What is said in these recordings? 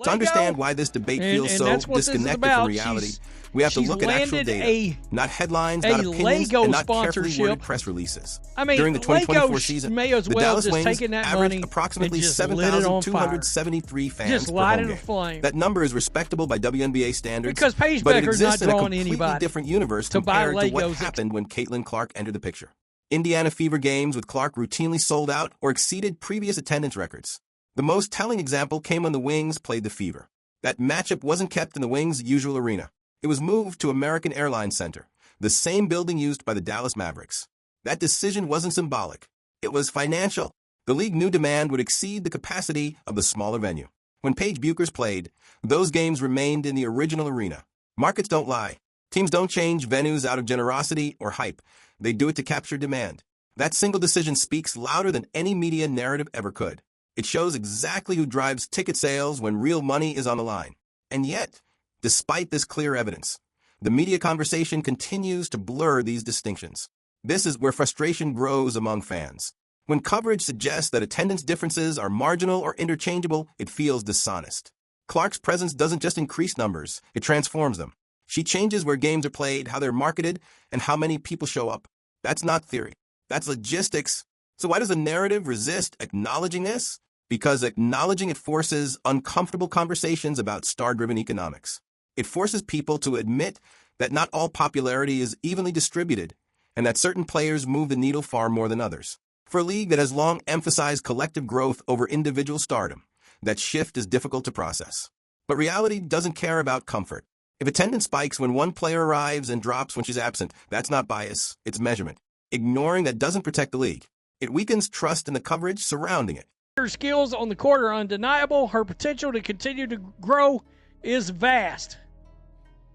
To understand why this debate feels so disconnected from reality, we have to look at actual data, not headlines, not opinions, and not carefully worded press releases. During the 2024 season, the Dallas Wings averaged approximately 7,273 fans per home game. That number is respectable by WNBA standards, because Paige but it Bueckers exists in a completely anybody different universe compared to what happened when Caitlin Clark entered the picture. Indiana Fever games with Clark routinely sold out or exceeded previous attendance records. The most telling example came when the Wings played the Fever. That matchup wasn't kept in the Wings' usual arena. It was moved to American Airlines Center, the same building used by the Dallas Mavericks. That decision wasn't symbolic. It was financial. The league knew demand would exceed the capacity of the smaller venue. When Paige Bueckers played, those games remained in the original arena. Markets don't lie. Teams don't change venues out of generosity or hype. They do it to capture demand. That single decision speaks louder than any media narrative ever could. It shows exactly who drives ticket sales when real money is on the line. And yet, despite this clear evidence, the media conversation continues to blur these distinctions. This is where frustration grows among fans. When coverage suggests that attendance differences are marginal or interchangeable, it feels dishonest. Clark's presence doesn't just increase numbers, it transforms them. She changes where games are played, how they're marketed, and how many people show up. That's not theory. That's logistics. So why does the narrative resist acknowledging this? Because acknowledging it forces uncomfortable conversations about star-driven economics. It forces people to admit that not all popularity is evenly distributed, and that certain players move the needle far more than others. For a league that has long emphasized collective growth over individual stardom, that shift is difficult to process. But reality doesn't care about comfort. If attendance spikes when one player arrives and drops when she's absent, that's not bias, it's measurement. Ignoring that doesn't protect the league. It weakens trust in the coverage surrounding it. Her skills on the court are undeniable. Her potential to continue to grow is vast.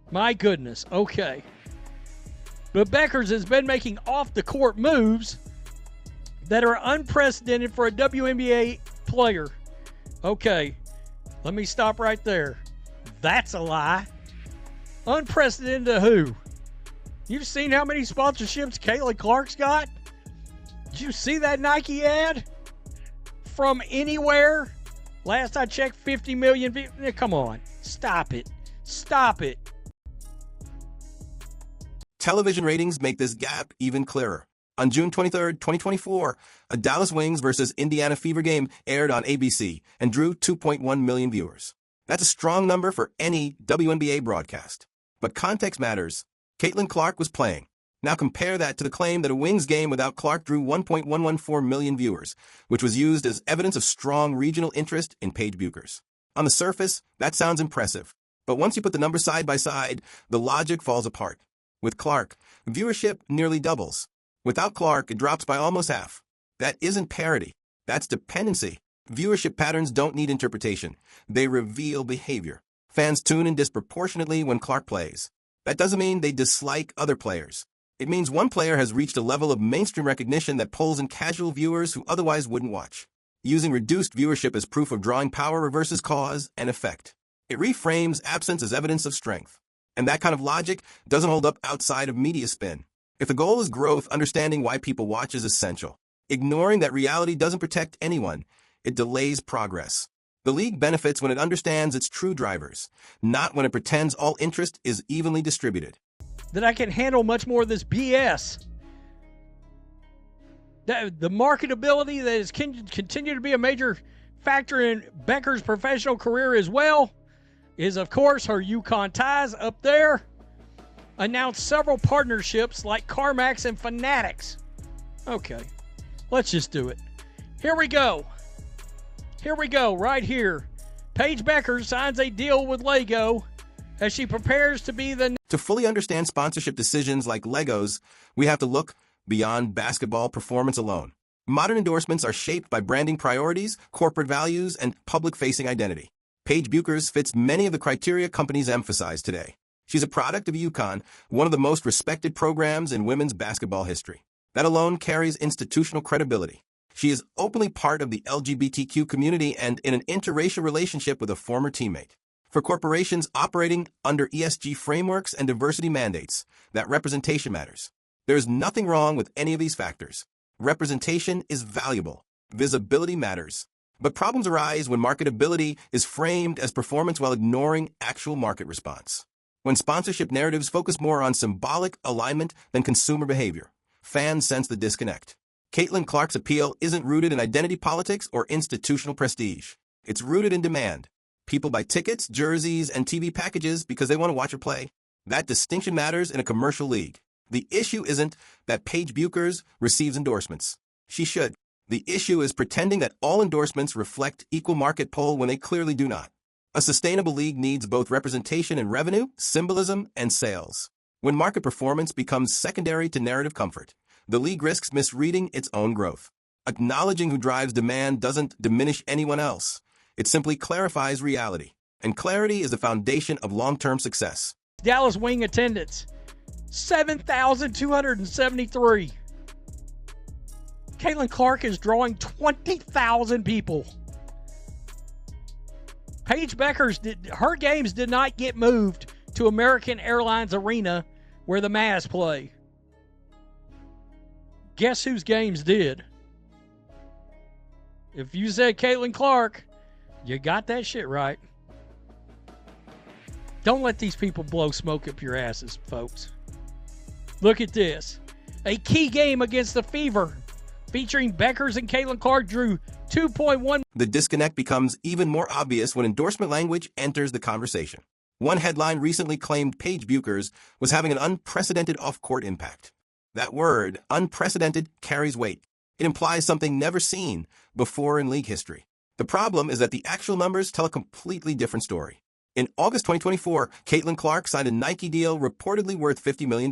My goodness, okay. But Bueckers has been making off-the-court moves that are unprecedented for a WNBA player. Okay, let me stop right there. That's a lie. Unprecedented to who? You've seen how many sponsorships Caitlin Clark's got? Did you see that Nike ad? From anywhere? Last I checked, 50 million. Come on. Stop it. Stop it. Television ratings make this gap even clearer. On June 23, 2024, a Dallas Wings versus Indiana Fever game aired on ABC and drew 2.1 million viewers. That's a strong number for any WNBA broadcast. But context matters. Caitlin Clark was playing. Now compare that to the claim that a Wings game without Clark drew 1.114 million viewers, which was used as evidence of strong regional interest in Paige Bueckers. On the surface, that sounds impressive. But once you put the numbers side by side, the logic falls apart. With Clark, viewership nearly doubles. Without Clark, it drops by almost half. That isn't parity. That's dependency. Viewership patterns don't need interpretation. They reveal behavior. Fans tune in disproportionately when Clark plays. That doesn't mean they dislike other players. It means one player has reached a level of mainstream recognition that pulls in casual viewers who otherwise wouldn't watch. Using reduced viewership as proof of drawing power reverses cause and effect. It reframes absence as evidence of strength. And that kind of logic doesn't hold up outside of media spin. If the goal is growth, understanding why people watch is essential. Ignoring that reality doesn't protect anyone. It delays progress. The league benefits when it understands its true drivers, not when it pretends all interest is evenly distributed. That I can handle much more of this BS. The marketability that has continued to be a major factor in Bueckers' professional career as well is, of course, her UConn ties up there. Announced several partnerships like CarMax and Fanatics. Okay, let's just do it. Here we go. Here we go, right here. Paige Bueckers signs a deal with Lego as she prepares to be the... To fully understand sponsorship decisions like Legos, we have to look beyond basketball performance alone. Modern endorsements are shaped by branding priorities, corporate values, and public-facing identity. Paige Bueckers fits many of the criteria companies emphasize today. She's a product of UConn, one of the most respected programs in women's basketball history. That alone carries institutional credibility. She is openly part of the LGBTQ community and in an interracial relationship with a former teammate. For corporations operating under ESG frameworks and diversity mandates, that representation matters. There's nothing wrong with any of these factors. Representation is valuable. Visibility matters. But problems arise when marketability is framed as performance while ignoring actual market response. When sponsorship narratives focus more on symbolic alignment than consumer behavior, fans sense the disconnect. Caitlin Clark's appeal isn't rooted in identity politics or institutional prestige. It's rooted in demand. People buy tickets, jerseys, and TV packages because they want to watch her play. That distinction matters in a commercial league. The issue isn't that Paige Bueckers receives endorsements. She should. The issue is pretending that all endorsements reflect equal market pull when they clearly do not. A sustainable league needs both representation and revenue, symbolism and sales. When market performance becomes secondary to narrative comfort, the league risks misreading its own growth. Acknowledging who drives demand doesn't diminish anyone else. It simply clarifies reality. And clarity is the foundation of long-term success. Dallas Wing attendance, 7,273. Caitlin Clark is drawing 20,000 people. Paige Bueckers, her games did not get moved to American Airlines Arena where the Mavs play. Guess whose games did? If you said Caitlin Clark, you got that shit right. Don't let these people blow smoke up your asses, folks. Look at this. A key game against the Fever featuring Bueckers and Caitlin Clark drew 2.1. The disconnect becomes even more obvious when endorsement language enters the conversation. One headline recently claimed Paige Bueckers was having an unprecedented off-court impact. That word, unprecedented, carries weight. It implies something never seen before in league history. The problem is that the actual numbers tell a completely different story. In August 2024, Caitlin Clark signed a Nike deal reportedly worth $50 million.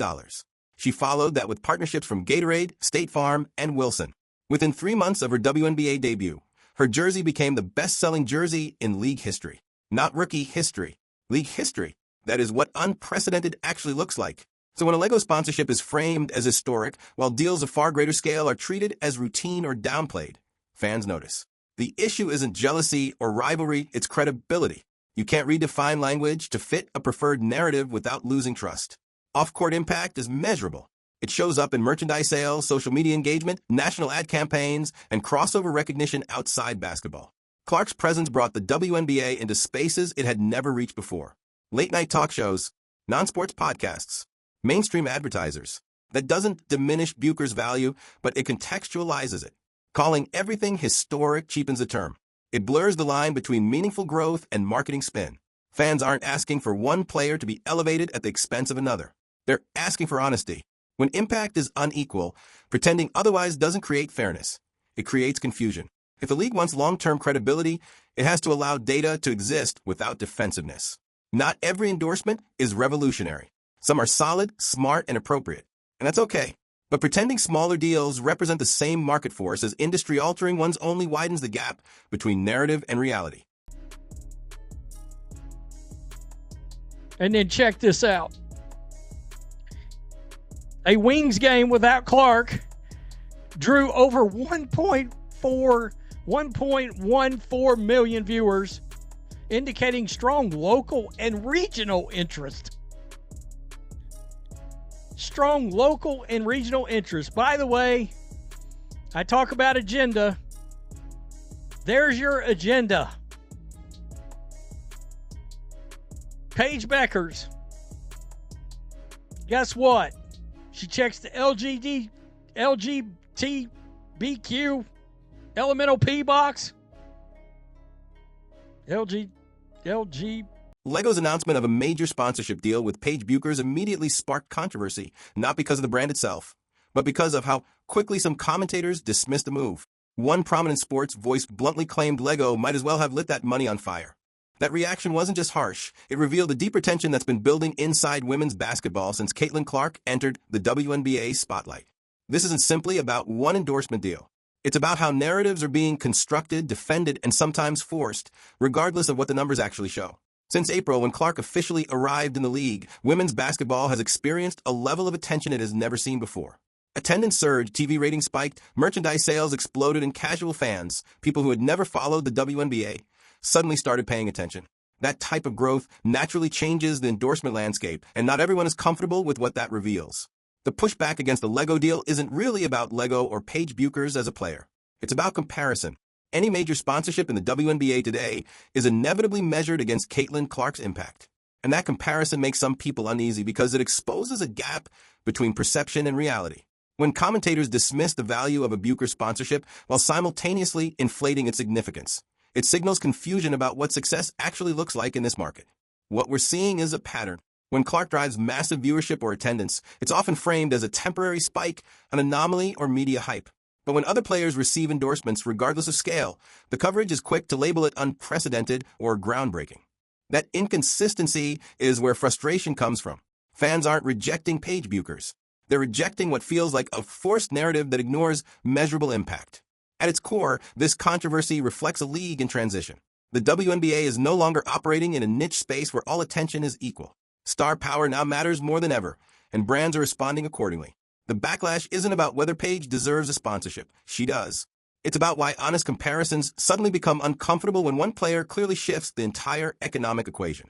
She followed that with partnerships from Gatorade, State Farm, and Wilson. Within 3 months of her WNBA debut, her jersey became the best-selling jersey in league history. Not rookie history, league history. That is what unprecedented actually looks like. So when a LEGO sponsorship is framed as historic, while deals of far greater scale are treated as routine or downplayed, fans notice. The issue isn't jealousy or rivalry, it's credibility. You can't redefine language to fit a preferred narrative without losing trust. Off-court impact is measurable. It shows up in merchandise sales, social media engagement, national ad campaigns, and crossover recognition outside basketball. Clark's presence brought the WNBA into spaces it had never reached before. Late-night talk shows, non-sports podcasts, mainstream advertisers. That doesn't diminish Bueckers' value, but it contextualizes it. Calling everything historic cheapens the term. It blurs the line between meaningful growth and marketing spin. Fans aren't asking for one player to be elevated at the expense of another. They're asking for honesty. When impact is unequal, pretending otherwise doesn't create fairness. It creates confusion. If the league wants long-term credibility, it has to allow data to exist without defensiveness. Not every endorsement is revolutionary. Some are solid, smart, and appropriate. And that's okay. But pretending smaller deals represent the same market force as industry-altering ones only widens the gap between narrative and reality. And then check this out. A Wings game without Clark drew over 1.14 million viewers, indicating strong local and regional interest. Strong local and regional interest. By the way, I talk about agenda. There's your agenda. Paige Bueckers. Guess what? She checks the LGBTQ elemental P box. LG. LEGO's announcement of a major sponsorship deal with Paige Bueckers immediately sparked controversy, not because of the brand itself, but because of how quickly some commentators dismissed the move. One prominent sports voice bluntly claimed LEGO might as well have lit that money on fire. That reaction wasn't just harsh, it revealed a deeper tension that's been building inside women's basketball since Caitlin Clark entered the WNBA spotlight. This isn't simply about one endorsement deal. It's about how narratives are being constructed, defended, and sometimes forced, regardless of what the numbers actually show. Since April, when Clark officially arrived in the league, women's basketball has experienced a level of attention it has never seen before. Attendance surged, TV ratings spiked, merchandise sales exploded, and casual fans, people who had never followed the WNBA, suddenly started paying attention. That type of growth naturally changes the endorsement landscape, and not everyone is comfortable with what that reveals. The pushback against the LEGO deal isn't really about LEGO or Paige Bueckers as a player. It's about comparison. Any major sponsorship in the WNBA today is inevitably measured against Caitlin Clark's impact. And that comparison makes some people uneasy because it exposes a gap between perception and reality. When commentators dismiss the value of a Bueckers sponsorship while simultaneously inflating its significance, it signals confusion about what success actually looks like in this market. What we're seeing is a pattern. When Clark drives massive viewership or attendance, it's often framed as a temporary spike, an anomaly, or media hype. But when other players receive endorsements regardless of scale, the coverage is quick to label it unprecedented or groundbreaking. That inconsistency is where frustration comes from. Fans aren't rejecting Paige Bueckers. They're rejecting what feels like a forced narrative that ignores measurable impact. At its core, this controversy reflects a league in transition. The WNBA is no longer operating in a niche space where all attention is equal. Star power now matters more than ever, and brands are responding accordingly. The backlash isn't about whether Paige deserves a sponsorship. She does. It's about why honest comparisons suddenly become uncomfortable when one player clearly shifts the entire economic equation.